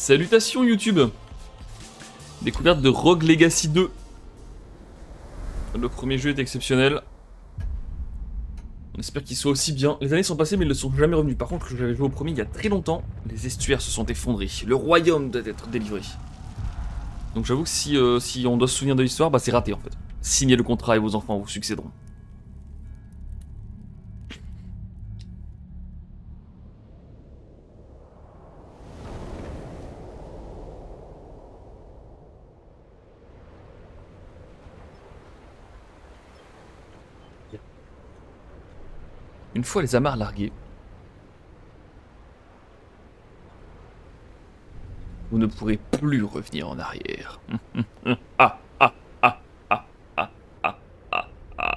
Salutations YouTube. Découverte de Rogue Legacy 2. Le premier jeu est exceptionnel. On espère qu'il soit aussi bien. Les années sont passées mais ils ne sont jamais revenus. Par contre, j'avais joué au premier il y a très longtemps. Les estuaires se sont effondrés. Le royaume doit être délivré. Donc j'avoue que si on doit se souvenir de l'histoire, bah c'est raté en fait. Signez le contrat et vos enfants vous succéderont. Une fois les amarres larguées, vous ne pourrez plus revenir en arrière. Ah, ah, ah, ah, ah, ah, ah, ah.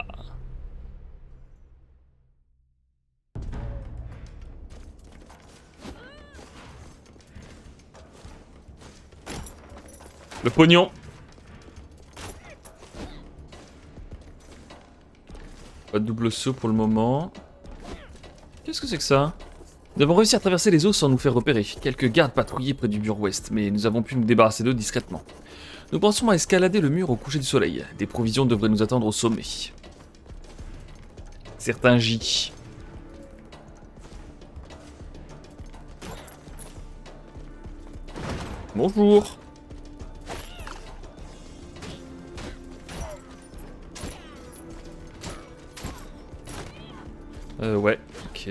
Le pognon. Pas de double saut pour le moment. Qu'est-ce que c'est que ça? Nous avons réussi à traverser les eaux sans nous faire repérer. Quelques gardes patrouillaient près du mur ouest, mais nous avons pu nous débarrasser d'eux discrètement. Nous pensons à escalader le mur au coucher du soleil. Des provisions devraient nous attendre au sommet. Certains J. Bonjour. Ouais, ok.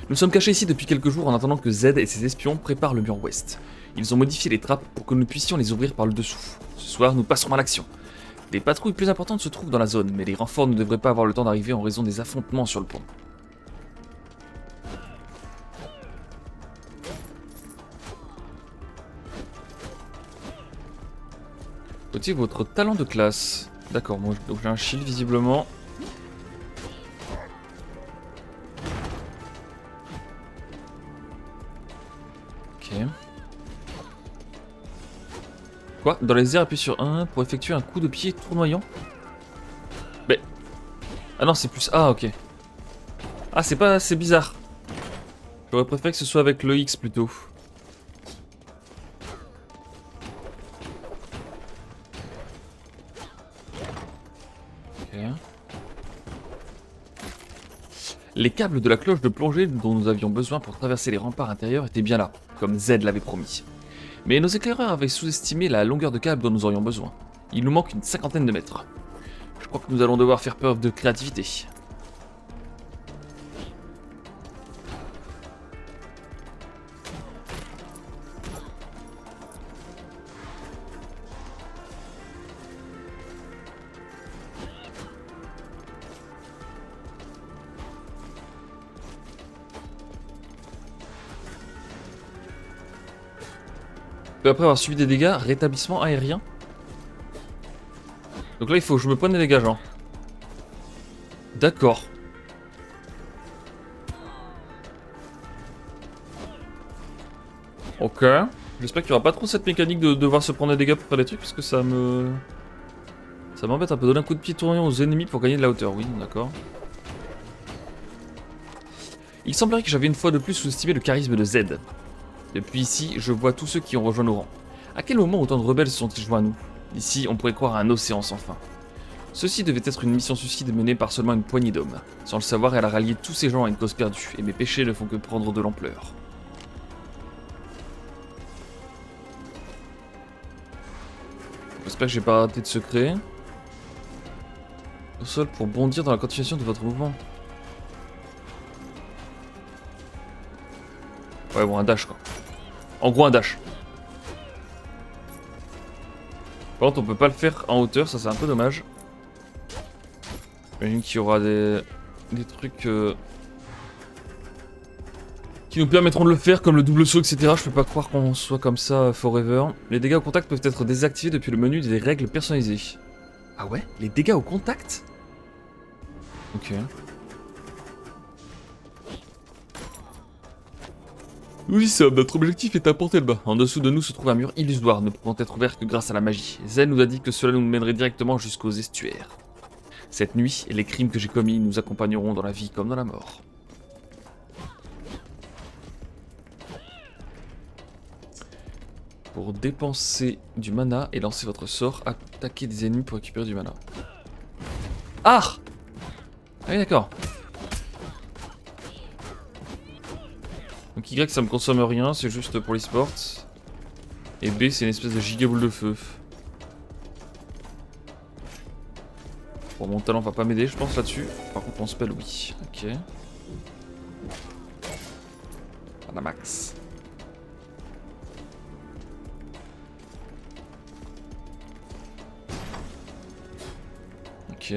Nous sommes cachés ici depuis quelques jours en attendant que Z et ses espions préparent le mur ouest. Ils ont modifié les trappes pour que nous puissions les ouvrir par le dessous. Ce soir, nous passerons à l'action. Des patrouilles plus importantes se trouvent dans la zone, mais les renforts ne devraient pas avoir le temps d'arriver en raison des affrontements sur le pont. Notez votre talent de classe. D'accord, moi j'ai un shield visiblement. Ok. Quoi? Dans les airs, appuie sur 1 pour effectuer un coup de pied tournoyant? Mais... Ah non, c'est plus... Ah, ok. Ah, c'est pas... C'est bizarre. J'aurais préféré que ce soit avec le X plutôt. Les câbles de la cloche de plongée dont nous avions besoin pour traverser les remparts intérieurs étaient bien là, comme Z l'avait promis. Mais nos éclaireurs avaient sous-estimé la longueur de câble dont nous aurions besoin. Il nous manque une 50aine de mètres. Je crois que nous allons devoir faire preuve de créativité. Peu après avoir subi des dégâts, rétablissement aérien. Donc là il faut que je me prenne des dégâts genre. D'accord. Ok. J'espère qu'il n'y aura pas trop cette mécanique de devoir se prendre des dégâts pour faire des trucs parce que ça me... Ça m'embête un peu. Donner un coup de pied tournant aux ennemis pour gagner de la hauteur. Oui, d'accord. Il semblerait que j'avais une fois de plus sous-estimé le charisme de Z. Depuis ici, je vois tous ceux qui ont rejoint nos rangs. À quel moment autant de rebelles se sont-ils joints à nous? Ici, on pourrait croire à un océan sans fin. Ceci devait être une mission suicide menée par seulement une poignée d'hommes. Sans le savoir, elle a rallié tous ces gens à une cause perdue, et mes péchés ne font que prendre de l'ampleur. J'espère que j'ai pas raté de secret. Au sol pour bondir dans la continuation de votre mouvement. Ouais, bon, un dash quoi. En gros, un dash. Par contre, on peut pas le faire en hauteur, ça c'est un peu dommage. J'imagine qu'il y aura des trucs qui nous permettront de le faire, comme le double saut, etc. Je peux pas croire qu'on soit comme ça forever. Les dégâts au contact peuvent être désactivés depuis le menu des règles personnalisées. Ah ouais? Les dégâts au contact? Ok. Nous y sommes, notre objectif est à portée de main. En dessous de nous se trouve un mur illusoire, ne pouvant être ouvert que grâce à la magie. Zen nous a dit que cela nous mènerait directement jusqu'aux estuaires. Cette nuit, les crimes que j'ai commis nous accompagneront dans la vie comme dans la mort. Pour dépenser du mana et lancer votre sort, attaquer des ennemis pour récupérer du mana. Ah! Ah oui, d'accord. Donc Y, ça me consomme rien, c'est juste pour l'e-sport. Et B, c'est une espèce de giga boule de feu. Bon, mon talent va pas m'aider, je pense, là-dessus. Par contre, mon spell, oui. Ok. À la max. Ok.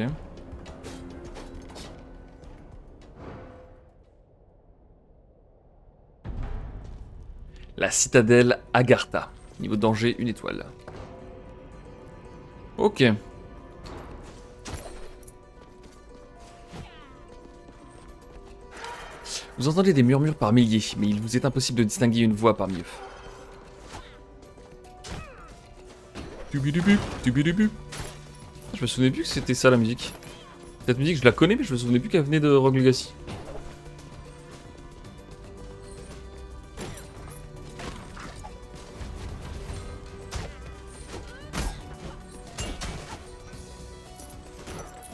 La citadelle Agartha. Niveau de danger, 1 étoile. Ok. Vous entendez des murmures par milliers, mais il vous est impossible de distinguer une voix parmi eux. Tubidubu, tubidubu. Je me souvenais plus que c'était ça la musique. Cette musique je la connais mais je me souvenais plus qu'elle venait de Rogue Legacy.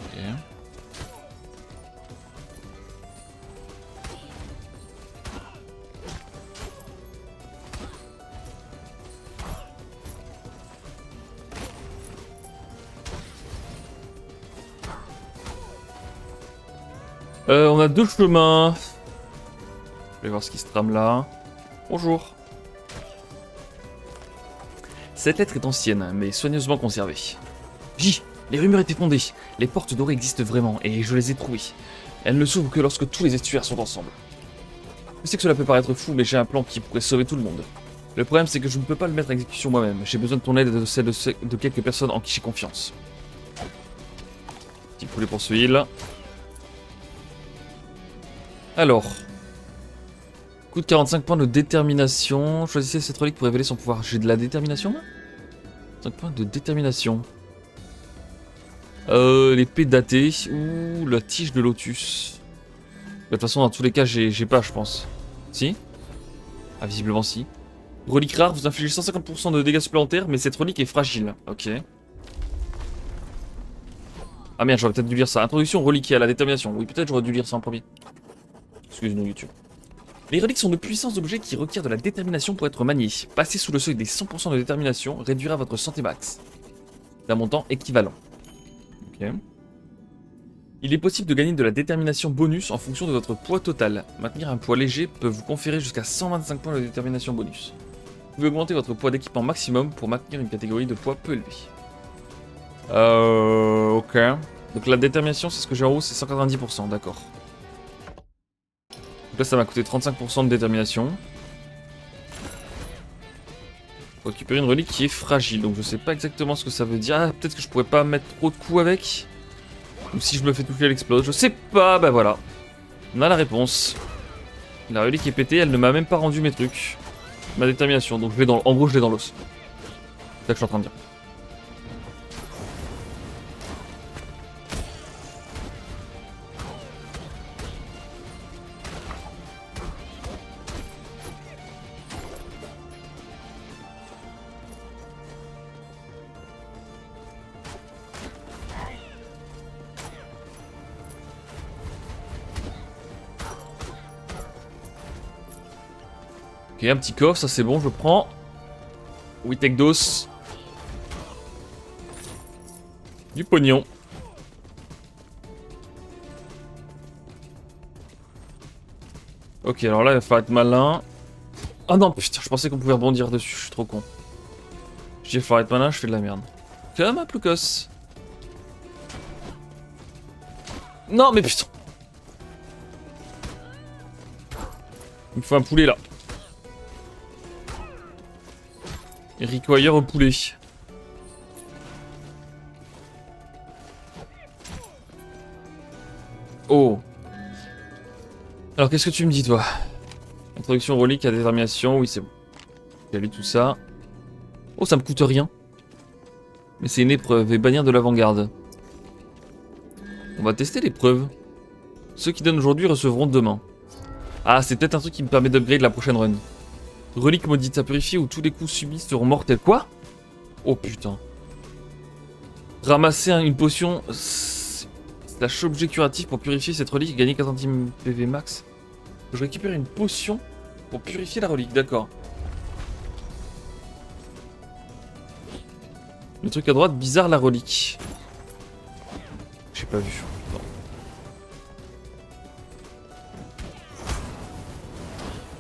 Ok. On a 2 chemins. Je vais voir ce qui se trame là. Bonjour. Cette lettre est ancienne, mais soigneusement conservée. J. Les rumeurs étaient fondées. Les portes dorées existent vraiment, et je les ai trouvées. Elles ne s'ouvrent que lorsque tous les estuaires sont ensemble. Je sais que cela peut paraître fou, mais j'ai un plan qui pourrait sauver tout le monde. Le problème, c'est que je ne peux pas le mettre en exécution moi-même. J'ai besoin de ton aide et de celle de quelques personnes en qui j'ai confiance. Petit poulet pour ce heal. Alors, coûte 45 points de détermination. Choisissez cette relique pour révéler son pouvoir. J'ai de la détermination là 5 points de détermination. L'épée datée ou la tige de lotus. De toute façon, dans tous les cas, j'ai pas, je pense. Si? Ah, visiblement si. Relique rare, vous infligez 150% de dégâts supplémentaires, mais cette relique est fragile. Ok. Ah merde, j'aurais peut-être dû lire ça. Introduction reliquée à la détermination. Oui, peut-être j'aurais dû lire ça en premier. Excuse-nous YouTube. Les reliques sont de puissants objets qui requièrent de la détermination pour être maniés. Passer sous le seuil des 100% de détermination réduira votre santé max d'un montant équivalent. Ok. Il est possible de gagner de la détermination bonus en fonction de votre poids total. Maintenir un poids léger peut vous conférer jusqu'à 125 points de détermination bonus. Vous pouvez augmenter votre poids d'équipement maximum pour maintenir une catégorie de poids peu élevée. Ok. Donc la détermination, c'est ce que j'ai en haut, c'est 190%, d'accord. Donc là, ça m'a coûté 35% de détermination. Faut récupérer une relique qui est fragile, donc je sais pas exactement ce que ça veut dire. Ah, peut-être que je pourrais pas mettre trop de coups avec. Ou si je me fais toucher, elle explose. Je sais pas, bah voilà. On a la réponse. La relique est pétée, elle ne m'a même pas rendu mes trucs. Ma détermination, donc je l'ai dans... En gros, je l'ai dans l'os. C'est ça que je suis en train de dire. Ok, un petit coffre, ça c'est bon, je prends. Oui, tech dos. Du pognon. Ok, alors là, il va falloir être malin. Ah non, putain, je pensais qu'on pouvait rebondir dessus, je suis trop con. Je dis, il va falloir être malin, je fais de la merde. Comme un ploucos. Non, mais putain. Il me faut un poulet là. Ricoyeur au poulet. Oh. Alors qu'est-ce que tu me dis toi? Introduction relique à détermination, oui c'est bon. J'ai lu tout ça. Oh ça me coûte rien. Mais c'est une épreuve et bannir de l'avant-garde. On va tester l'épreuve. Ceux qui donnent aujourd'hui recevront demain. Ah c'est peut-être un truc qui me permet d'upgrade la prochaine run. Relique maudite à purifier où tous les coups subis seront mortels. Quoi? Oh putain. Ramasser une potion slash objet curatif pour purifier cette relique et gagner 4 centimes PV max. Je récupère une potion pour purifier la relique, d'accord. Le truc à droite, bizarre la relique. J'ai pas vu. Non.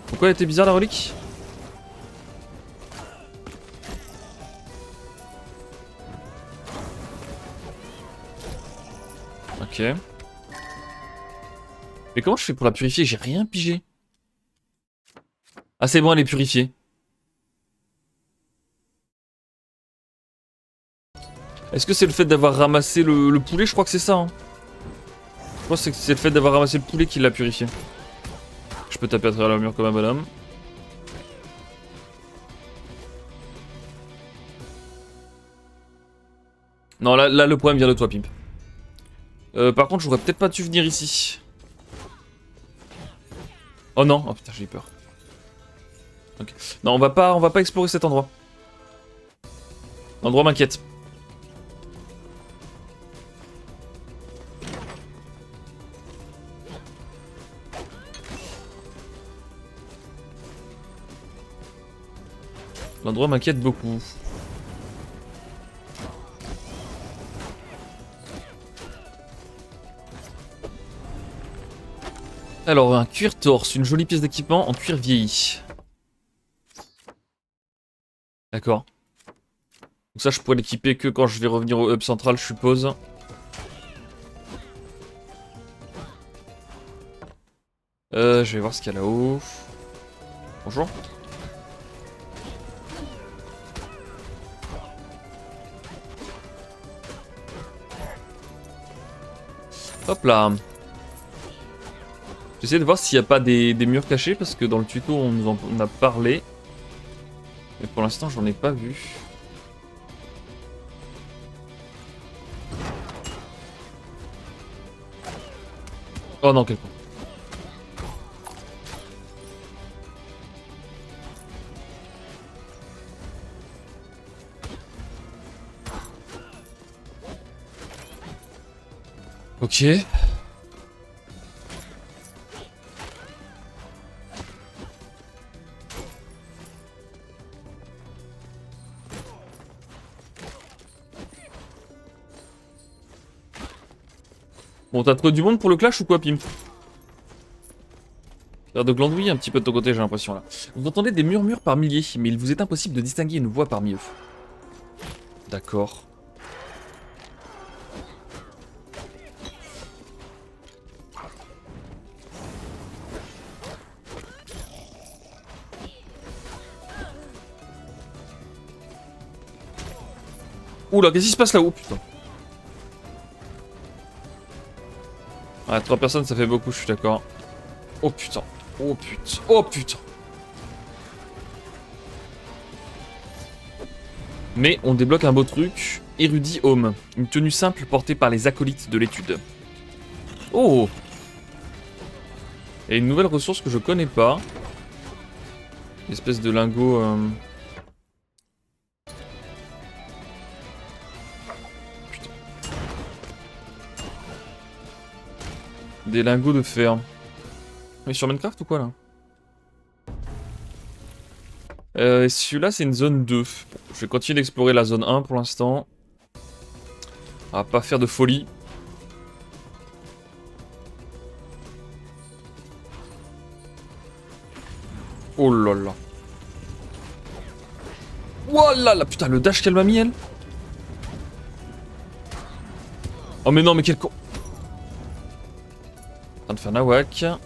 Pourquoi elle était bizarre la relique? Ok. Mais comment je fais pour la purifier? J'ai rien pigé. Ah c'est bon, elle est purifiée. Est-ce que c'est le fait d'avoir ramassé le poulet? Je crois que c'est ça. Hein. Je crois que c'est le fait d'avoir ramassé le poulet qui l'a purifié. Je peux taper à travers le mur comme un bonhomme. Non, là le problème vient de toi, Pimp. Par contre, j'aurais peut-être pas dû venir ici. Oh non, oh putain, j'ai eu peur. Ok. Non, on va pas explorer cet endroit. L'endroit m'inquiète. L'endroit m'inquiète beaucoup. Alors, un cuir torse, une jolie pièce d'équipement en cuir vieilli. D'accord. Donc ça, je pourrais l'équiper que quand je vais revenir au hub central, je suppose. Je vais voir ce qu'il y a là-haut. Bonjour. Hop là. J'essaie de voir s'il n'y a pas des murs cachés, parce que dans le tuto, on nous en a parlé. Mais pour l'instant, j'en ai pas vu. Oh non, quel con. Ok. Bon, t'as trouvé du monde pour le clash ou quoi, Pimp? L'air de glandouiller un petit peu de ton côté, j'ai l'impression là. Vous entendez des murmures par milliers, mais il vous est impossible de distinguer une voix parmi eux. D'accord. Oula, qu'est-ce qui se passe là-haut, putain? Ouais, 3 personnes, ça fait beaucoup, je suis d'accord. Oh putain. Oh putain. Oh putain. Mais on débloque un beau truc. Érudit Home. Une tenue simple portée par les acolytes de l'étude. Oh! Et une nouvelle ressource que je connais pas. Une espèce de lingot... Putain. Des lingots de fer. Mais sur Minecraft ou quoi là? Celui-là c'est une zone 2. Bon, je vais continuer d'explorer la zone 1 pour l'instant. On va pas faire de folie. Oh là là. Oh là là, putain le dash qu'elle m'a mis elle. Oh mais non mais quel con. En train de faire nawak. Putain.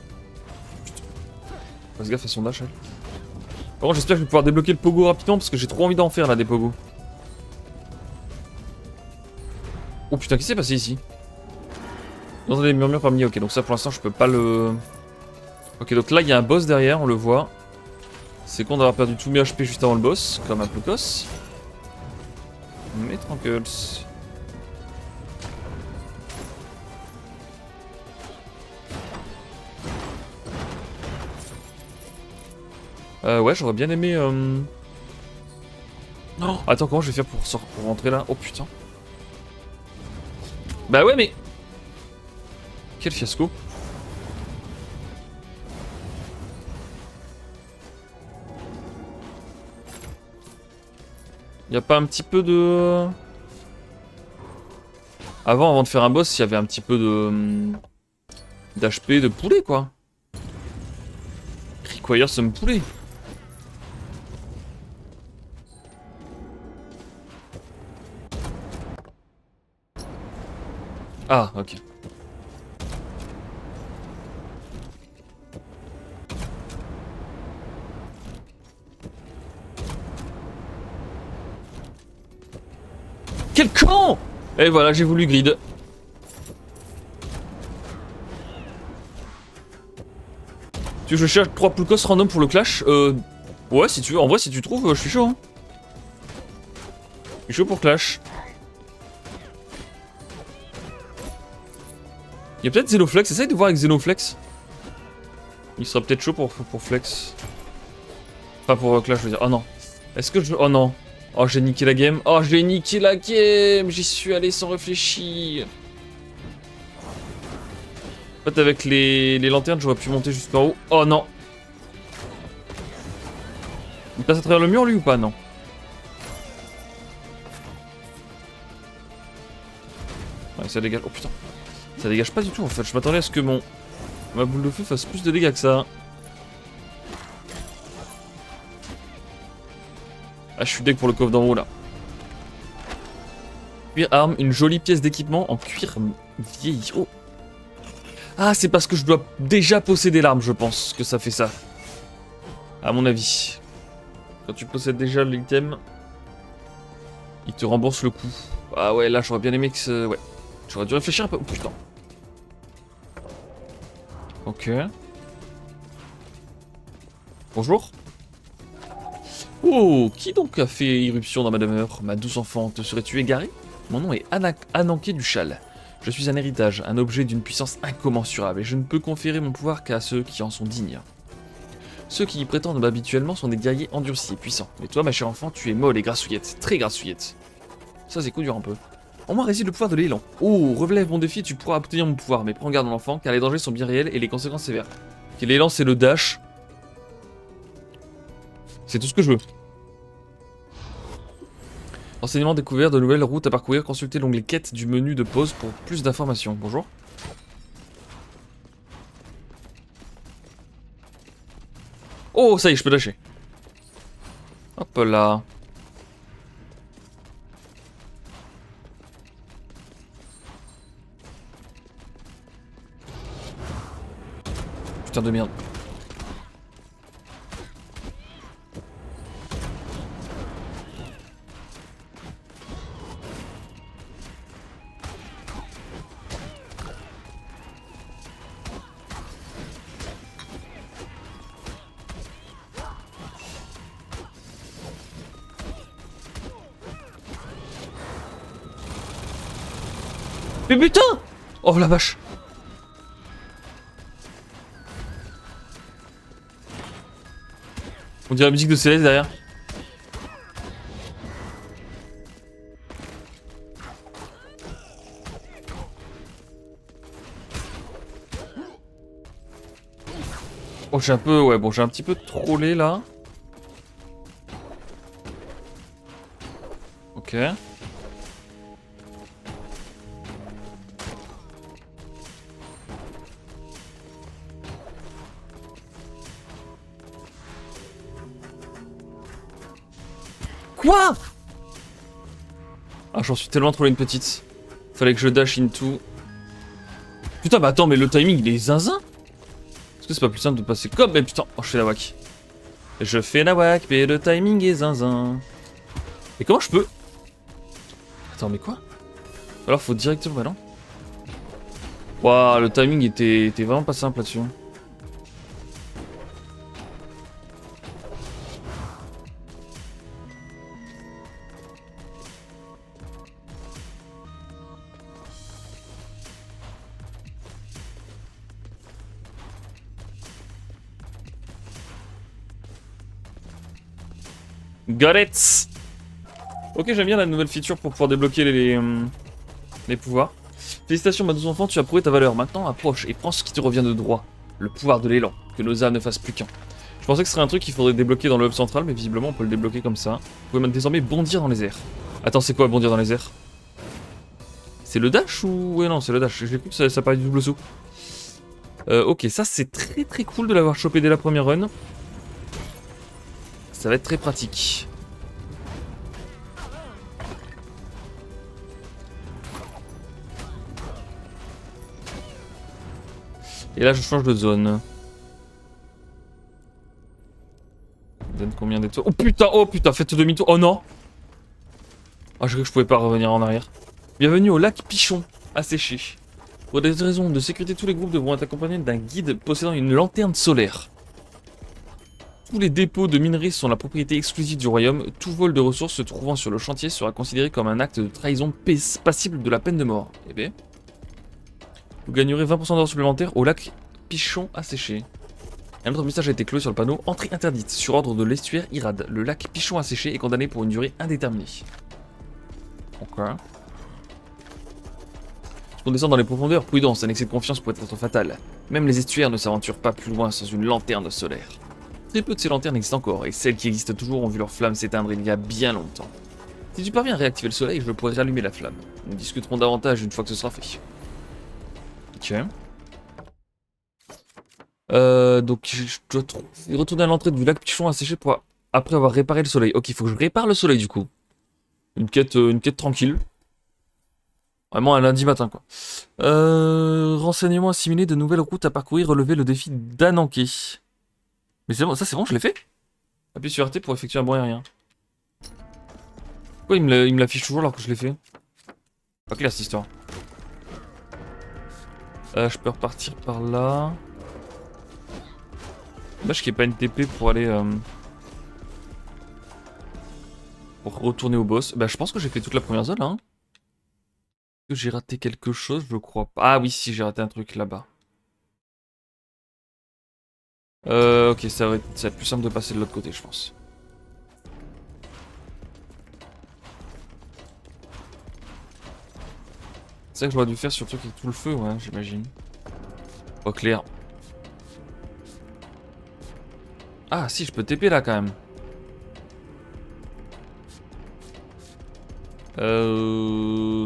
Fais gaffe à son dash elle. Par contre j'espère que je vais pouvoir débloquer le pogo rapidement parce que j'ai trop envie d'en faire là des pogos. Oh putain, qu'est-ce qui s'est passé ici? Vous entendez des murmures parmi... Ok, donc ça pour l'instant je peux pas le... Ok, donc là il y a un boss derrière, on le voit. C'est con d'avoir perdu tous mes HP juste avant le boss, comme un Plucos. Mais tranquille. Ouais, j'aurais bien aimé... Oh, attends, comment je vais faire pour rentrer là? Oh putain. Bah ouais, mais... Quel fiasco. Y'a pas un petit peu de... Avant de faire un boss, il y avait un petit peu de... d'HP de poulet, quoi. Require some poulet. Ah, ok. Quel con! Et voilà, j'ai voulu grid. Tu veux que je cherche 3 Pulkos random pour le clash? Ouais, si tu veux. En vrai, si tu trouves, je suis chaud. Hein. Je suis chaud pour clash. Il y a peut-être Xenoflex. Essaye de voir avec Xenoflex. Il sera peut-être chaud pour flex. Pas pour clash, je veux dire. Oh non. Est-ce que je... Oh non. Oh, j'ai niqué la game. Oh, j'ai niqué la game. J'y suis allé sans réfléchir. En fait, avec les lanternes, j'aurais pu monter jusqu'en haut. Oh non. Il passe à travers le mur, lui, ou pas? Non. Ouais, ça dégage. Oh putain. Ça dégage pas du tout, en fait. Je m'attendais à ce que ma boule de feu fasse plus de dégâts que ça. Ah, je suis deg pour le coffre d'en haut, là. Cuir arme, une jolie pièce d'équipement en cuir vieilli. Oh. Ah, c'est parce que je dois déjà posséder l'arme, je pense, que ça fait ça. À mon avis. Quand tu possèdes déjà l'item, il te rembourse le coup. Ah ouais, là, j'aurais bien aimé que... Ouais. J'aurais dû réfléchir un peu. Oh putain. Ok. Bonjour. Oh, qui donc a fait irruption dans ma demeure? Ma douce enfant, te serais-tu égaré? Mon nom est Ananké du Châle. Je suis un héritage, un objet d'une puissance incommensurable, et je ne peux conférer mon pouvoir qu'à ceux qui en sont dignes. Ceux qui y prétendent habituellement sont des guerriers endurcis et puissants. Mais toi, ma chère enfant, tu es molle et grassouillette, très grassouillette. Ça, c'est coup dur un peu. En moi réside le pouvoir de l'élan. Oh, relève mon défi, tu pourras obtenir mon pouvoir, mais prends garde mon enfant, car les dangers sont bien réels et les conséquences sévères. Ok, l'élan, c'est le dash. C'est tout ce que je veux. Enseignement découvert, de nouvelles routes à parcourir, consultez l'onglet quête du menu de pause pour plus d'informations. Bonjour. Oh, ça y est, je peux lâcher. Hop là. Putain de merde. Mais putain! Oh la vache! On dirait la musique de Céleste derrière. Oh, j'ai un peu... Ouais, bon, j'ai un petit peu trollé, là. Ok. Quoi? Ah, j'en suis tellement trollé une petite. Fallait que je dash into... Putain, bah attends, mais le timing, il est zinzin? Est-ce que c'est pas plus simple de passer comme... Mais putain, oh, je fais la whack. Je fais la whack, mais le timing est zinzin. Et comment je peux... Attends, mais quoi? Alors, faut directement... Bah non. Waouh, le timing était vraiment pas simple là-dessus. Got it. Ok, j'aime bien la nouvelle feature pour pouvoir débloquer les pouvoirs. Félicitations, ma douce enfant, tu as prouvé ta valeur. Maintenant, approche et prends ce qui te revient de droit. Le pouvoir de l'élan, que nos âmes ne fassent plus qu'un. Je pensais que ce serait un truc qu'il faudrait débloquer dans le hub central, mais visiblement on peut le débloquer comme ça. Vous pouvez désormais bondir dans les airs. Attends, c'est quoi bondir dans les airs? C'est le dash ou... Ouais, non, c'est le dash. J'ai cru que ça parlait du double saut. Ok, ça c'est très très cool de l'avoir chopé dès la première run. Ça va être très pratique. Et là je change de zone. Donne combien d'étoiles? Oh putain, faites demi-tour. Oh non. Ah, je croyais que je pouvais pas revenir en arrière. Bienvenue au lac Pichon, asséché. Pour des raisons de sécurité, tous les groupes devront être accompagnés d'un guide possédant une lanterne solaire. Tous les dépôts de minerais sont la propriété exclusive du royaume. Tout vol de ressources se trouvant sur le chantier sera considéré comme un acte de trahison passible de la peine de mort. Eh bien. Vous gagnerez 20% d'or supplémentaire au lac Pichon asséché. Un autre message a été cloué sur le panneau. Entrée interdite. Sur ordre de l'estuaire Irad. Le lac Pichon asséché est condamné pour une durée indéterminée. Ok. On descend dans les profondeurs, prudence, un excès de confiance pourrait être fatal. Même les estuaires ne s'aventurent pas plus loin sans une lanterne solaire. Très peu de ces lanternes existent encore, et celles qui existent toujours ont vu leur flamme s'éteindre il y a bien longtemps. Si tu parviens à réactiver le soleil, je pourrai rallumer la flamme. Nous discuterons davantage une fois que ce sera fait. Ok. Donc je dois retourner à l'entrée du lac Pichon asséché pour après avoir réparé le soleil. Ok, il faut que je répare le soleil du coup. Une quête tranquille. Vraiment un lundi matin quoi. Renseignements assimilés, de nouvelles routes à parcourir, relever le défi d'Ananké. Mais c'est bon, ça c'est bon, je l'ai fait. Appuie sur RT pour effectuer un bond aérien. Pourquoi il me l'affiche toujours alors que je l'ai fait? Pas clair cette histoire. Je peux repartir par là. Dommage qu'il n'y ait pas une TP pour aller... pour retourner au boss. Bah je pense que j'ai fait toute la première zone là. Hein. Est-ce que j'ai raté quelque chose? Je crois pas. Ah oui, si, j'ai raté un truc là-bas. Ok, ça va être plus simple de passer de l'autre côté, je pense. C'est ça que j'aurais dû faire sur le truc avec tout le feu, ouais, j'imagine. Pas clair. Ah, si, je peux TP là quand même.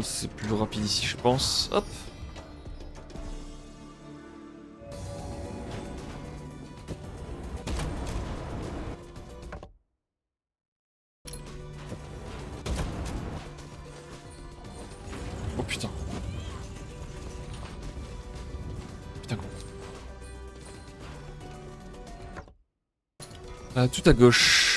C'est plus rapide ici, je pense. Hop. Oh putain. Putain con. Tout à gauche.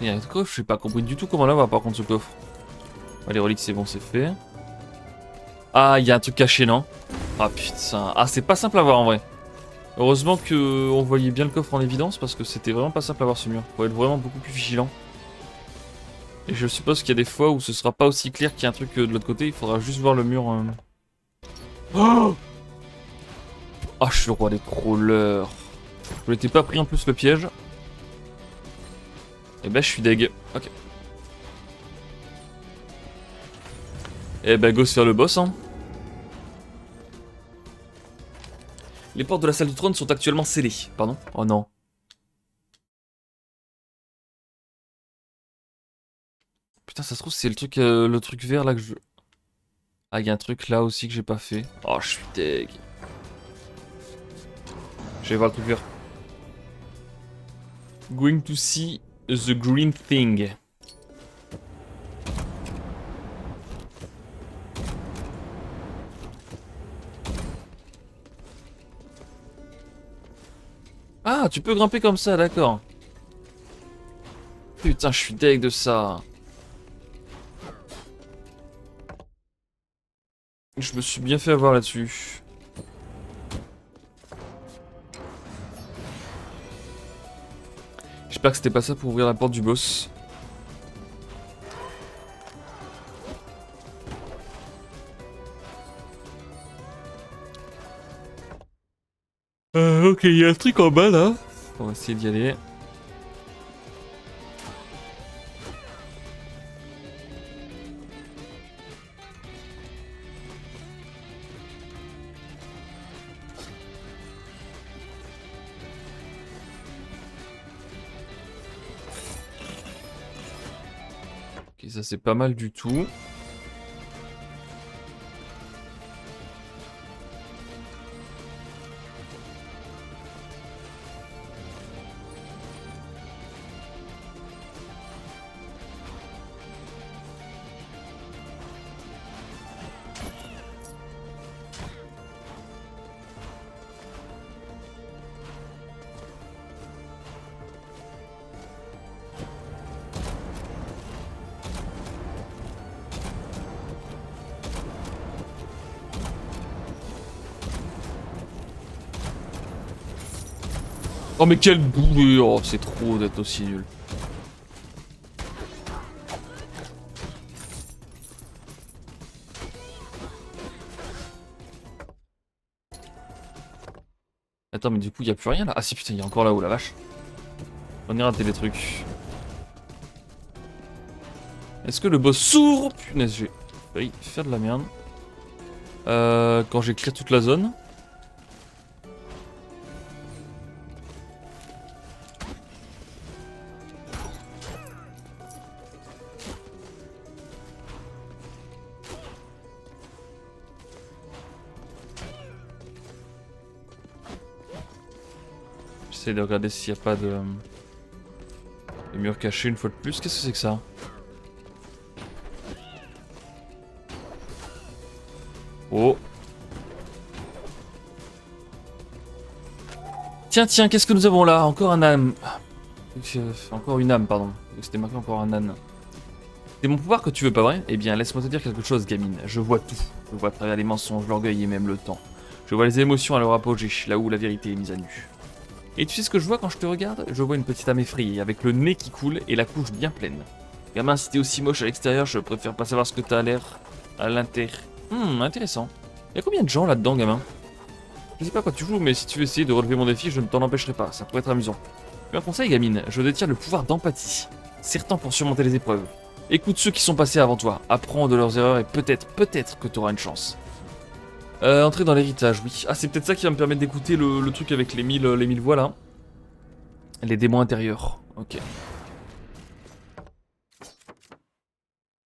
Il y a un coffre, je n'ai pas compris du tout comment l'avoir par contre ce coffre. Les reliques c'est bon, c'est fait. Ah, il y a un truc caché, non? Ah putain. Ah, c'est pas simple à voir en vrai. Heureusement que on voyait bien le coffre en évidence parce que c'était vraiment pas simple à voir ce mur. Faut être vraiment beaucoup plus vigilant. Et je suppose qu'il y a des fois où ce sera pas aussi clair qu'il y a un truc de l'autre côté, il faudra juste voir le mur. Oh ah, je suis le roi des trollers. Je m'étais pas pris en plus le piège. Et bah je suis deg. Ok. Et bah go se faire le boss hein. Les portes de la salle du trône sont actuellement scellées. Pardon? Oh non. Putain, ça se trouve, c'est le truc vert là que je... Ah, il y a un truc là aussi que j'ai pas fait. Oh, je suis deg. Je vais voir le truc vert. Going to see the green thing. Ah, tu peux grimper comme ça, d'accord. Putain, je suis deg de ça. Je me suis bien fait avoir là-dessus. J'espère que c'était pas ça pour ouvrir la porte du boss. Ok, il y a un truc en bas là. On va essayer d'y aller. Ok, ça c'est pas mal du tout. Oh mais quel boulet. Oh c'est trop d'être aussi nul. Attends mais du coup il y a plus rien là. Ah si putain il y a encore là-haut la vache. On ira raté des trucs. Est-ce que le boss s'ouvre? Punaise j'ai failli faire de la merde. Quand j'ai clear toute la zone. J'essaie de regarder s'il n'y a pas de mur caché une fois de plus. Qu'est-ce que c'est que ça? Oh. Tiens, tiens, qu'est-ce que nous avons là? Encore un âme. Encore une âme, pardon. C'était marqué encore un âne. C'est mon pouvoir que tu veux, pas vrai? Eh bien, laisse-moi te dire quelque chose, gamine. Je vois tout. Je vois à travers les mensonges, l'orgueil et même le temps. Je vois les émotions à leur apogée, là où la vérité est mise à nu. Et tu sais ce que je vois quand je te regarde? Je vois une petite âme effrayée, avec le nez qui coule et la couche bien pleine. Gamin, si t'es aussi moche à l'extérieur, je préfère pas savoir ce que t'as à l'air à l'intérieur. Intéressant. Y'a combien de gens là-dedans, gamin? Je sais pas quoi tu joues, mais si tu veux essayer de relever mon défi, je ne t'en empêcherai pas, ça pourrait être amusant. Tu as un conseil, gamine, je détiens le pouvoir d'empathie, certain pour surmonter les épreuves. Écoute ceux qui sont passés avant toi, apprends de leurs erreurs et peut-être que t'auras une chance. Entrer dans l'héritage, oui. Ah, c'est peut-être ça qui va me permettre d'écouter le truc avec les 1000 voix là. Les démons intérieurs, ok.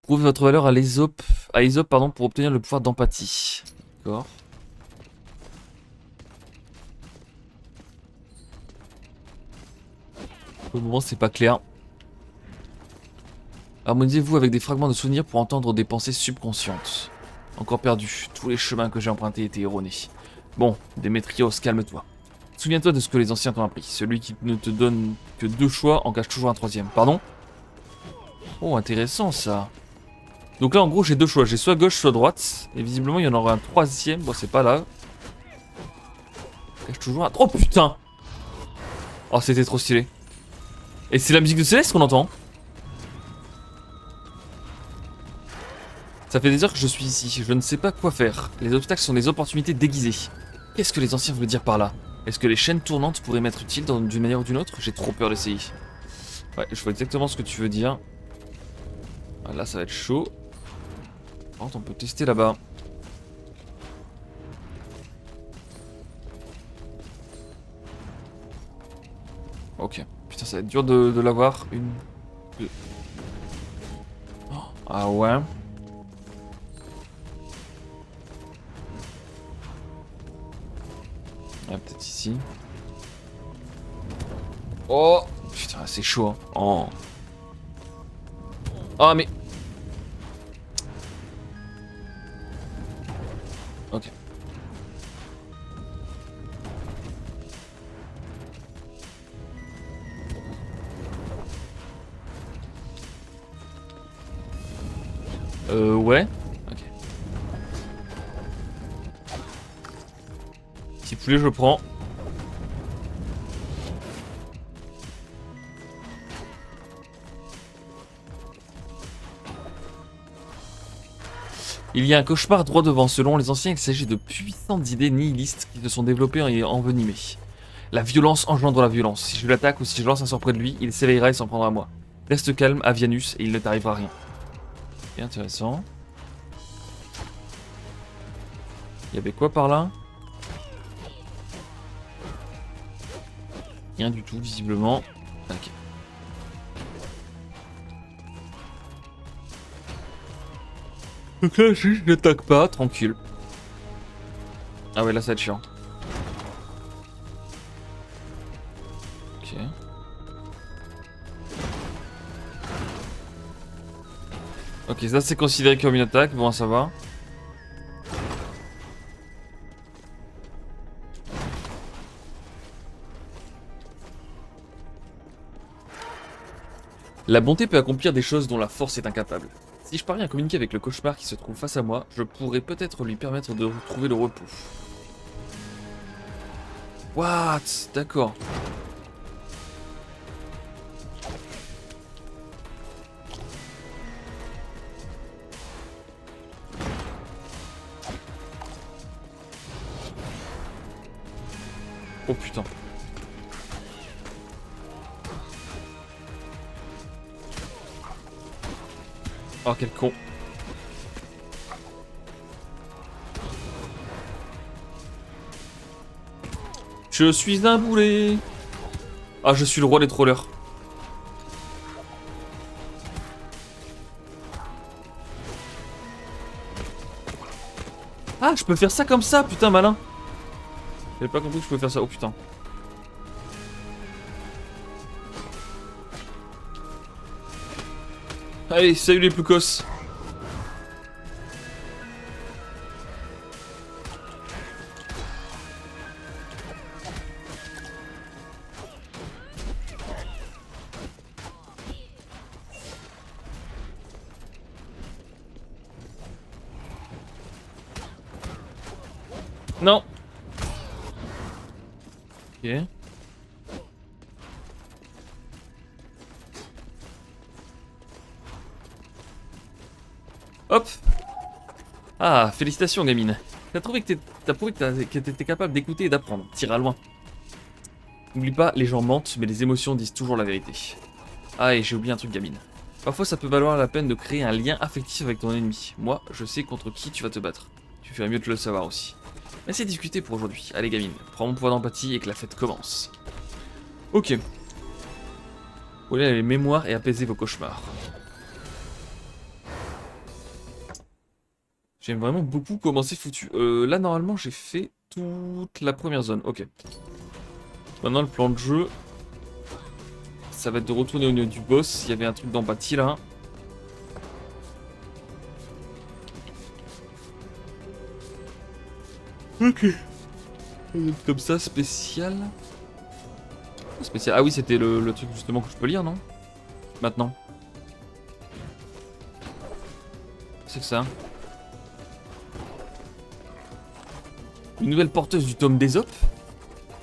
Prouvez votre valeur à Aesop, pardon, pour obtenir le pouvoir d'empathie. D'accord. Pour le moment, c'est pas clair. Harmonisez-vous avec des fragments de souvenirs pour entendre des pensées subconscientes. Encore perdu. Tous les chemins que j'ai empruntés étaient erronés. Bon, Démétrios, calme-toi. Souviens-toi de ce que les anciens t'ont appris. Celui qui ne te donne que 2 choix en cache toujours un 3e. Pardon? Oh, intéressant ça. Donc là, en gros, j'ai 2 choix. J'ai soit gauche, soit droite. Et visiblement, il y en aura un 3e. Bon, c'est pas là. Cache toujours un... Oh putain! Oh, c'était trop stylé. Et c'est la musique de Céleste qu'on entend. Ça fait des heures que je suis ici, je ne sais pas quoi faire. Les obstacles sont des opportunités déguisées. Qu'est-ce que les anciens veulent dire par là? Est-ce que les chaînes tournantes pourraient m'être utiles d'une manière ou d'une autre? J'ai trop peur d'essayer. Ouais, je vois exactement ce que tu veux dire. Ah, là, ça va être chaud. Par contre, on peut tester là-bas. Ok. Putain, ça va être dur de l'avoir. Une... Deux... Oh, ah ouais. Ah, peut-être ici. Oh putain, c'est chaud. Hein. Oh. Oh, mais... Ok. Ouais. Ok. Petit poulet, je prends. Il y a un cauchemar droit devant. Selon les anciens, il s'agit de puissantes idées nihilistes qui se sont développées et envenimées. La violence engendre la violence. Si je l'attaque ou si je lance un sort près de lui, il s'éveillera et s'en prendra à moi. Reste calme, Avianus, et il ne t'arrivera rien. Ok, intéressant. Il y avait quoi par là? Rien du tout, visiblement. Ok. Donc là, je n'attaque pas, tranquille. Ah ouais, là, ça va être chiant. Ok. Ok, ça c'est considéré comme une attaque, bon ça va. La bonté peut accomplir des choses dont la force est incapable. Si je parviens à communiquer avec le cauchemar qui se trouve face à moi, je pourrais peut-être lui permettre de retrouver le repos. What? D'accord. Oh putain. Oh quel con. Je suis un boulet. Ah, je suis le roi des trollers. Ah, je peux faire ça comme ça, putain malin. J'avais pas compris que je pouvais faire ça, oh putain. Allez, salut les Plucos. Non. Ok. Hop. Ah, félicitations gamine. T'as prouvé que t'étais capable d'écouter et d'apprendre. T'iras loin. N'oublie pas, les gens mentent, mais les émotions disent toujours la vérité. Ah, et j'ai oublié un truc gamine. Parfois ça peut valoir la peine de créer un lien affectif avec ton ennemi. Moi, je sais contre qui tu vas te battre. Tu ferais mieux de le savoir aussi. Mais c'est discuté pour aujourd'hui. Allez gamine, prends mon pouvoir d'empathie et que la fête commence. Ok. Vous voulez les mémoires et apaiser vos cauchemars. J'aime vraiment beaucoup comment c'est foutu. Là normalement j'ai fait toute la première zone. Ok. Maintenant le plan de jeu, ça va être de retourner au niveau du boss. Il y avait un truc d'empathie là. Ok. Comme ça, spécial. Spécial. Ah oui, c'était le truc justement que je peux lire, non? Maintenant. C'est que ça. Une nouvelle porteuse du tome d'Ésope.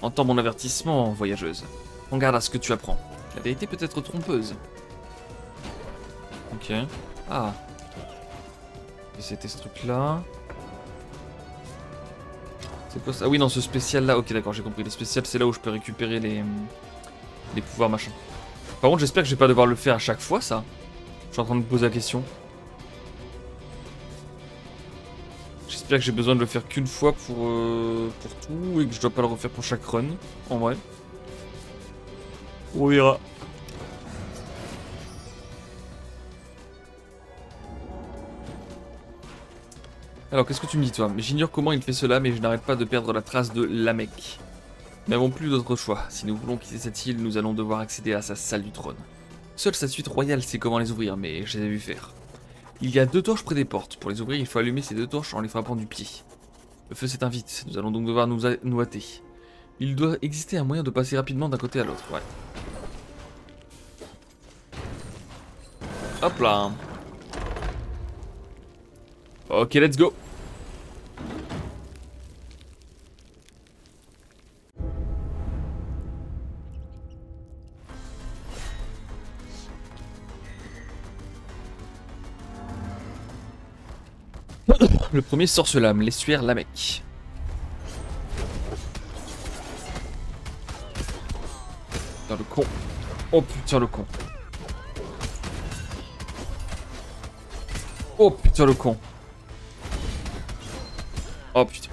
Entends mon avertissement, voyageuse. Prends garde à ce que tu apprends. La vérité peut être trompeuse. Ok. Ah. Et c'était ce truc-là. C'est quoi ça? Ah oui, non, ce spécial-là. Ok, d'accord, j'ai compris. Les spéciales, c'est là où je peux récupérer les pouvoirs, machin. Par contre, j'espère que je vais pas devoir le faire à chaque fois, ça. Je suis en train de me poser la question. J'espère que j'ai besoin de le faire qu'une fois pour tout et que je dois pas le refaire pour chaque run, en vrai. On verra. Alors, qu'est-ce que tu me dis, toi? J'ignore comment il fait cela, mais je n'arrête pas de perdre la trace de Lamech. Nous n'avons plus d'autre choix. Si nous voulons quitter cette île, nous allons devoir accéder à sa salle du trône. Seule sa suite royale sait comment les ouvrir, mais je les ai vus faire. Il y a 2 torches près des portes. Pour les ouvrir, il faut allumer ces 2 torches en les frappant du pied. Le feu s'éteint vite. Nous allons donc devoir nous hâter. Il doit exister un moyen de passer rapidement d'un côté à l'autre, ouais. Hop là. Ok, let's go. Le premier sorcelame, l'estuaire Lamec. Putain le con. Oh putain le con. Oh putain le con. Oh putain.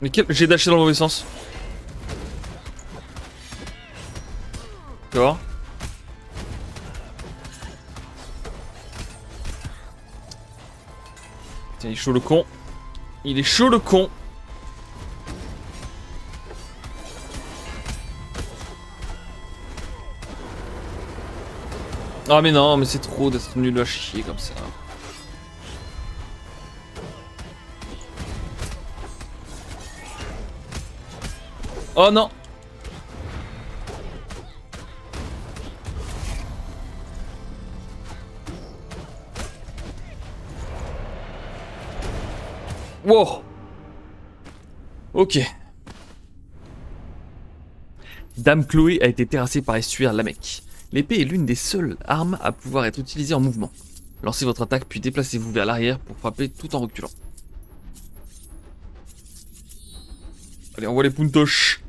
Mais quel... J'ai dashé dans le mauvais sens. D'accord. Tiens, il est chaud le con. Il est chaud le con. Ah mais non, mais c'est trop d'être nul à chier comme ça. Oh non. Wow. Ok. Dame Chloé a été terrassée par Estuaire Lamec. L'épée est l'une des seules armes à pouvoir être utilisée en mouvement. Lancez votre attaque puis déplacez-vous vers l'arrière pour frapper tout en reculant. Allez, envoie les puntoches.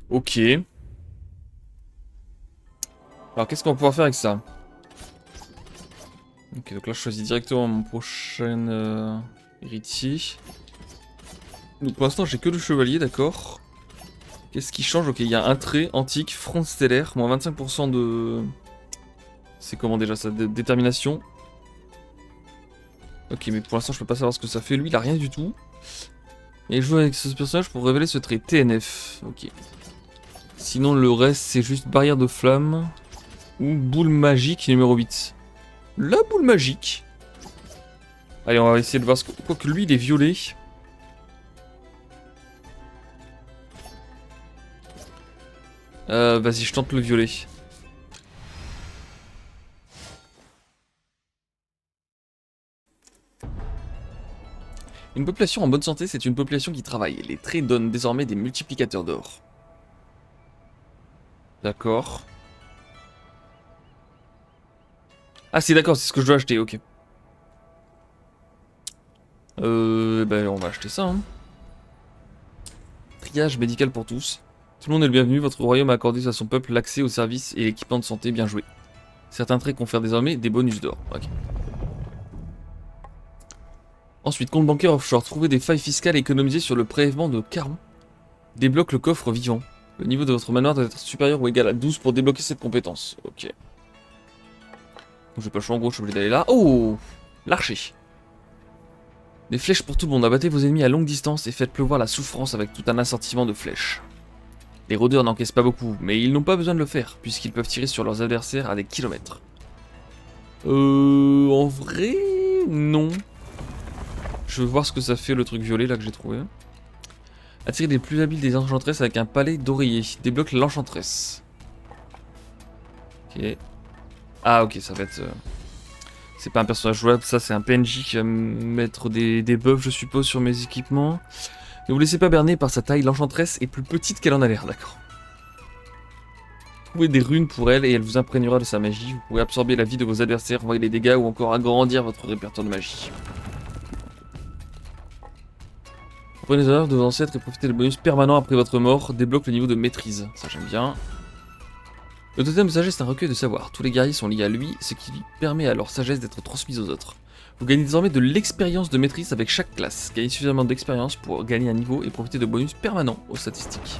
Ok. Alors qu'est-ce qu'on va pouvoir faire avec ça? Ok, donc là je choisis directement mon prochain héritier. Donc pour l'instant j'ai que le chevalier, d'accord. Qu'est-ce qui change? Ok, il y a un trait antique, front stellaire, moins 25% de... C'est comment déjà ça? De détermination. Ok, mais pour l'instant je peux pas savoir ce que ça fait. Lui il a rien du tout. Et je joue avec ce personnage pour révéler ce trait TNF. Ok. Sinon le reste c'est juste barrière de flamme. Ou boule magique numéro 8. La boule magique. Allez, on va essayer de voir ce que... Quoique lui, il est violet. Vas-y, je tente le violet. Une population en bonne santé, c'est une population qui travaille. Les traits donnent désormais des multiplicateurs d'or. D'accord. Ah, c'est d'accord, c'est ce que je dois acheter, ok. Ben, on va acheter ça, hein. Triage médical pour tous. Tout le monde est le bienvenu, votre royaume a accordé à son peuple l'accès aux services et l'équipement de santé, bien joué. Certains traits confèrent désormais des bonus d'or, ok. Ensuite, compte bancaire offshore, trouver des failles fiscales et économiser sur le prélèvement de Caron. Débloque le coffre vivant. Le niveau de votre manoir doit être supérieur ou égal à 12 pour débloquer cette compétence, ok. J'ai pas le choix, en gros, je suis obligé d'aller là. Oh, l'archer. Des flèches pour tout le monde. Abattez vos ennemis à longue distance et faites pleuvoir la souffrance avec tout un assortiment de flèches. Les rôdeurs n'encaissent pas beaucoup, mais ils n'ont pas besoin de le faire, puisqu'ils peuvent tirer sur leurs adversaires à des kilomètres. En vrai, non. Je veux voir ce que ça fait le truc violet là que j'ai trouvé. Attirer les plus habiles des enchantresses avec un palais d'oreiller. Débloque l'enchantresse. Ok. Ah ok, ça va être... C'est pas un personnage jouable, ça c'est un PNJ qui va mettre des buffs je suppose sur mes équipements. Ne vous laissez pas berner par sa taille, l'enchantresse est plus petite qu'elle en a l'air, d'accord. Trouvez des runes pour elle et elle vous imprégnera de sa magie. Vous pouvez absorber la vie de vos adversaires, envoyer les dégâts ou encore agrandir votre répertoire de magie. Prenez les honneurs de vos ancêtres et profitez de bonus permanents après votre mort. Débloque le niveau de maîtrise, ça j'aime bien. Le totem de sagesse est un recueil de savoir. Tous les guerriers sont liés à lui, ce qui lui permet à leur sagesse d'être transmise aux autres. Vous gagnez désormais de l'expérience de maîtrise avec chaque classe. Gagnez suffisamment d'expérience pour gagner un niveau et profiter de bonus permanents aux statistiques.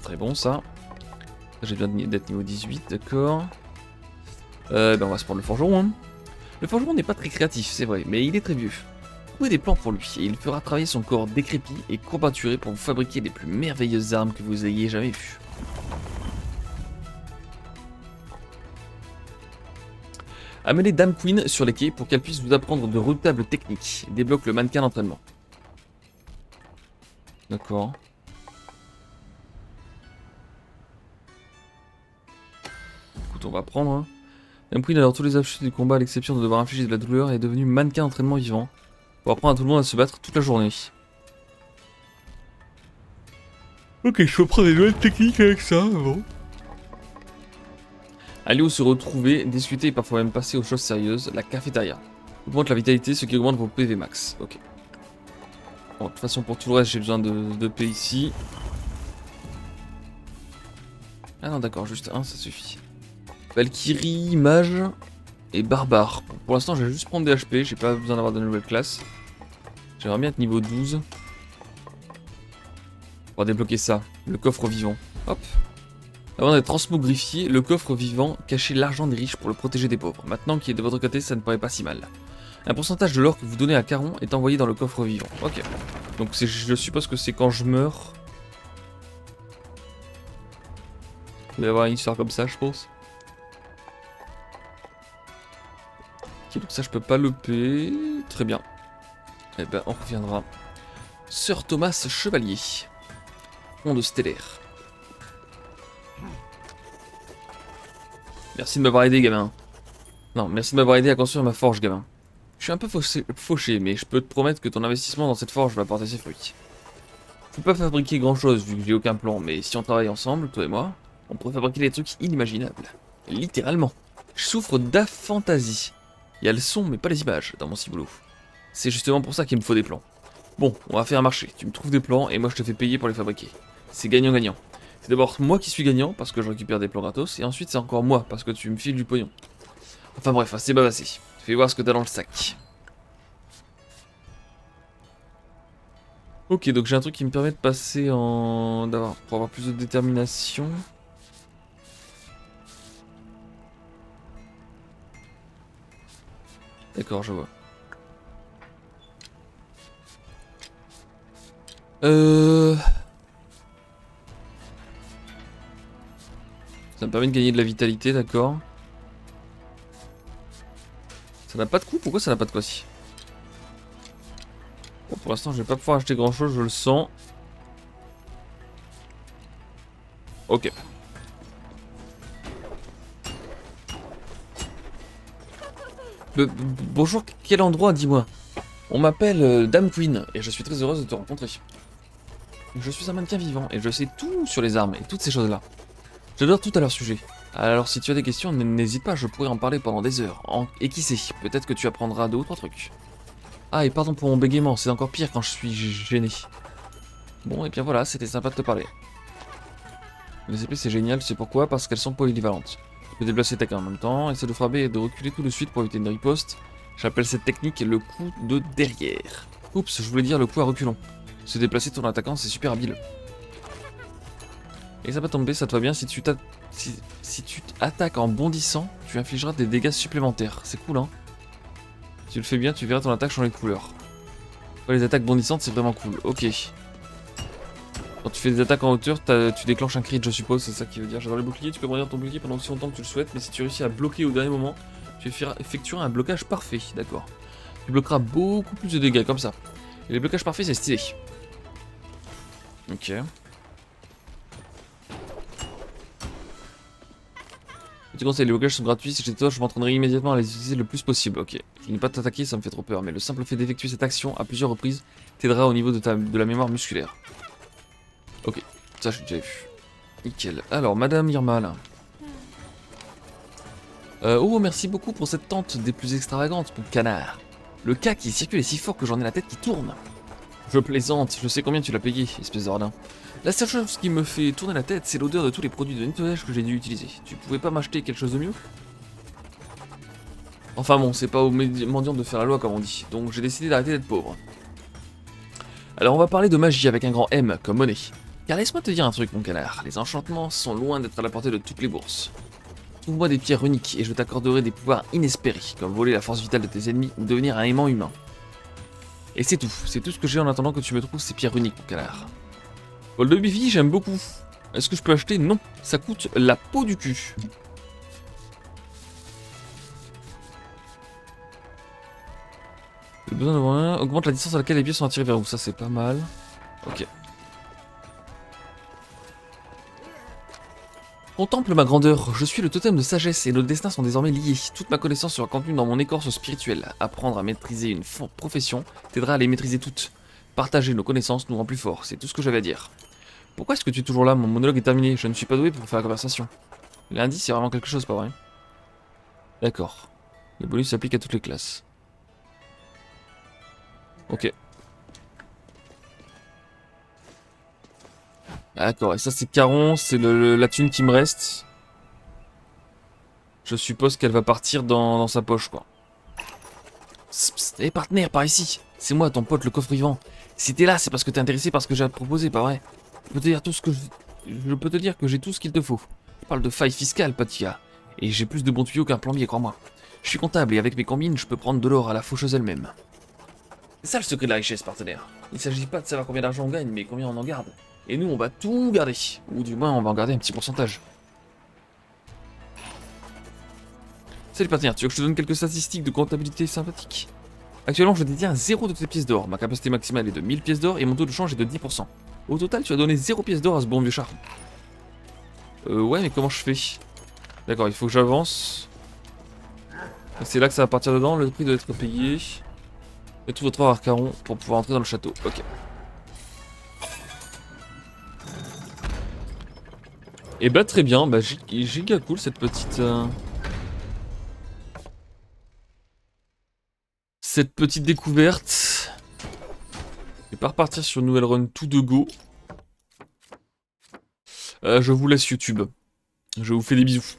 Très bon ça. J'ai besoin d'être niveau 18, d'accord. Ben on va se prendre le forgeron. Hein. Le forgeron n'est pas très créatif, c'est vrai, mais il est très vieux. Trouvez des plans pour lui et il fera travailler son corps décrépit et courbaturé pour vous fabriquer les plus merveilleuses armes que vous ayez jamais vues. Amenez Dame Queen sur les quais pour qu'elle puisse vous apprendre de redoutables techniques. Débloque le mannequin d'entraînement. D'accord. écoute, on va prendre. Hein. Même pris d'avoir tous les affûts du combat à l'exception de devoir infliger de la douleur est devenu mannequin d'entraînement vivant. Pour apprendre à tout le monde à se battre toute la journée. Ok, je peux prendre des nouvelles techniques avec ça, bon. Aller où se retrouver, discuter et parfois même passer aux choses sérieuses, la cafétéria. Augmente la vitalité, ce qui augmente vos PV max. Ok. Bon, de toute façon, pour tout le reste, j'ai besoin de paix ici. Ah non, d'accord, juste un, ça suffit. Valkyrie, mage et barbare. Bon, pour l'instant, je vais juste prendre des HP, j'ai pas besoin d'avoir de nouvelles classes. J'aimerais bien être niveau 12. On va débloquer ça, le coffre vivant. Hop. Avant d'être transmogrifié, le coffre vivant cachait l'argent des riches pour le protéger des pauvres. Maintenant qu'il est de votre côté, ça ne paraît pas si mal. Un pourcentage de l'or que vous donnez à Caron est envoyé dans le coffre vivant. Ok. Donc je suppose que c'est quand je meurs. Il va y avoir une histoire comme ça, je pense. Ok, donc ça je peux pas louper. Très bien. Eh ben on reviendra. Sir Thomas Chevalier. Onde stellaire. Merci de m'avoir aidé, gamin. Non, merci de m'avoir aidé à construire ma forge, gamin. Je suis un peu fauché, mais je peux te promettre que ton investissement dans cette forge va porter ses fruits. Je peux pas fabriquer grand chose vu que j'ai aucun plan, mais si on travaille ensemble, toi et moi, on pourrait fabriquer des trucs inimaginables. Littéralement. Je souffre d'aphantasie. Il y a le son, mais pas les images dans mon ciboulot. C'est justement pour ça qu'il me faut des plans. Bon, on va faire un marché. Tu me trouves des plans et moi je te fais payer pour les fabriquer. C'est gagnant-gagnant. C'est d'abord moi qui suis gagnant parce que je récupère des plans gratos, et ensuite c'est encore moi parce que tu me files du pognon. Enfin bref, assez bavassé. Fais voir ce que t'as dans le sac. Ok, donc j'ai un truc qui me permet de passer en... pour avoir plus de détermination. D'accord, je vois. Ça me permet de gagner de la vitalité, d'accord. Ça n'a pas de coût? Pourquoi ça n'a pas de quoi si? Bon, pour l'instant, je vais pas pouvoir acheter grand chose, je le sens. Ok. Bonjour, quel endroit, dis-moi? On m'appelle Dame Queen et je suis très heureuse de te rencontrer. Je suis un mannequin vivant et je sais tout sur les armes et toutes ces choses-là. J'adore tout à leur sujet. Alors si tu as des questions, n'hésite pas, je pourrais en parler pendant des heures. Et qui sait, peut-être que tu apprendras 2 ou 3 trucs. Ah, et pardon pour mon bégaiement, c'est encore pire quand je suis gêné. Bon, et bien voilà, c'était sympa de te parler. Les épées c'est génial, c'est pourquoi? Parce qu'elles sont polyvalentes. Tu peux déplacer ta main en même temps, essayer de frapper et de reculer tout de suite pour éviter une riposte. J'appelle cette technique le coup de derrière. Oups, je voulais dire le coup à reculons. Se déplacer ton attaquant, c'est super habile. Et ça va tomber, ça te va bien, si tu attaques en bondissant, tu infligeras des dégâts supplémentaires. C'est cool, hein. Si tu le fais bien, tu verras ton attaque changer de couleur. Ouais, les attaques bondissantes, c'est vraiment cool. Ok. Quand tu fais des attaques en hauteur, tu déclenches un crit, je suppose, c'est ça qui veut dire. J'adore les boucliers, tu peux brandir ton bouclier pendant aussi longtemps que tu le souhaites, mais si tu réussis à bloquer au dernier moment, tu effectueras un blocage parfait, d'accord. Tu bloqueras beaucoup plus de dégâts, comme ça. Et les blocages parfaits, c'est stylé. Ok. Petit conseil, les blocages sont gratuits, si j'étais toi, je m'entraînerais immédiatement à les utiliser le plus possible. Ok, je n'ai pas t'attaquer, ça me fait trop peur, mais le simple fait d'effectuer cette action à plusieurs reprises t'aidera au niveau de la mémoire musculaire. Ok, ça j'ai déjà vu. Nickel. Alors, Madame Irma, là. Oh, merci beaucoup pour cette tente des plus extravagantes, mon canard. Le cas qui circule est si fort que j'en ai la tête qui tourne. Je plaisante, je sais combien tu l'as payé, espèce d'ordin. La seule chose qui me fait tourner la tête, c'est l'odeur de tous les produits de nettoyage que j'ai dû utiliser. Tu pouvais pas m'acheter quelque chose de mieux? Enfin bon, c'est pas aux mendiants de faire la loi comme on dit, donc j'ai décidé d'arrêter d'être pauvre. Alors on va parler de magie avec un grand M comme monnaie. Car laisse-moi te dire un truc mon canard, les enchantements sont loin d'être à la portée de toutes les bourses. Trouve-moi des pierres uniques et je t'accorderai des pouvoirs inespérés, comme voler la force vitale de tes ennemis ou devenir un aimant humain. Et c'est tout ce que j'ai en attendant que tu me trouves ces pierres uniques mon canard. Bol de Bifi, j'aime beaucoup. Est-ce que je peux acheter? Non, ça coûte la peau du cul. Le besoin de moyens augmente la distance à laquelle les pieds sont attirés vers vous, ça c'est pas mal. Ok. Contemple ma grandeur, je suis le totem de sagesse et nos destins sont désormais liés. Toute ma connaissance sera contenue dans mon écorce spirituelle. Apprendre à maîtriser une profession t'aidera à les maîtriser toutes. Partager nos connaissances nous rend plus forts, c'est tout ce que j'avais à dire. Pourquoi est-ce que tu es toujours là? Mon monologue est terminé, je ne suis pas doué pour faire la conversation. Lundi, c'est vraiment quelque chose, pas vrai? D'accord. Le bonus s'applique à toutes les classes. Ok. D'accord, et ça c'est Caron, c'est la thune qui me reste. Je suppose qu'elle va partir dans sa poche, quoi. Psst, psst, hé partenaire, par ici. C'est moi, ton pote, le coffre vivant. Si t'es là, c'est parce que t'es intéressé par ce que j'ai à te proposer, pas vrai? Je peux te dire tout ce que je peux te dire que j'ai tout ce qu'il te faut. Je parle de faille fiscale, petit gars. Et j'ai plus de bons tuyaux qu'un plombier, crois-moi. Je suis comptable et avec mes combines, je peux prendre de l'or à la faucheuse elle-même. C'est ça le secret de la richesse, partenaire. Il s'agit pas de savoir combien d'argent on gagne, mais combien on en garde. Et nous, on va tout garder. Ou du moins, on va en garder un petit pourcentage. Salut partenaire, tu veux que je te donne quelques statistiques de comptabilité sympathiques? Actuellement, je détiens 0 de tes pièces d'or. Ma capacité maximale est de 1000 pièces d'or et mon taux de change est de 10%. Au total, tu as donné 0 pièces d'or à ce bon vieux char. Ouais, mais comment je fais? D'accord, il faut que j'avance. C'est là que ça va partir dedans, le prix doit être payé. Et tout votre or à Caron pour pouvoir entrer dans le château. Ok. Et bah très bien, bah giga cool cette petite... Cette petite découverte. Je vais pas repartir sur une nouvelle run tout de go. Je vous laisse YouTube. Je vous fais des bisous.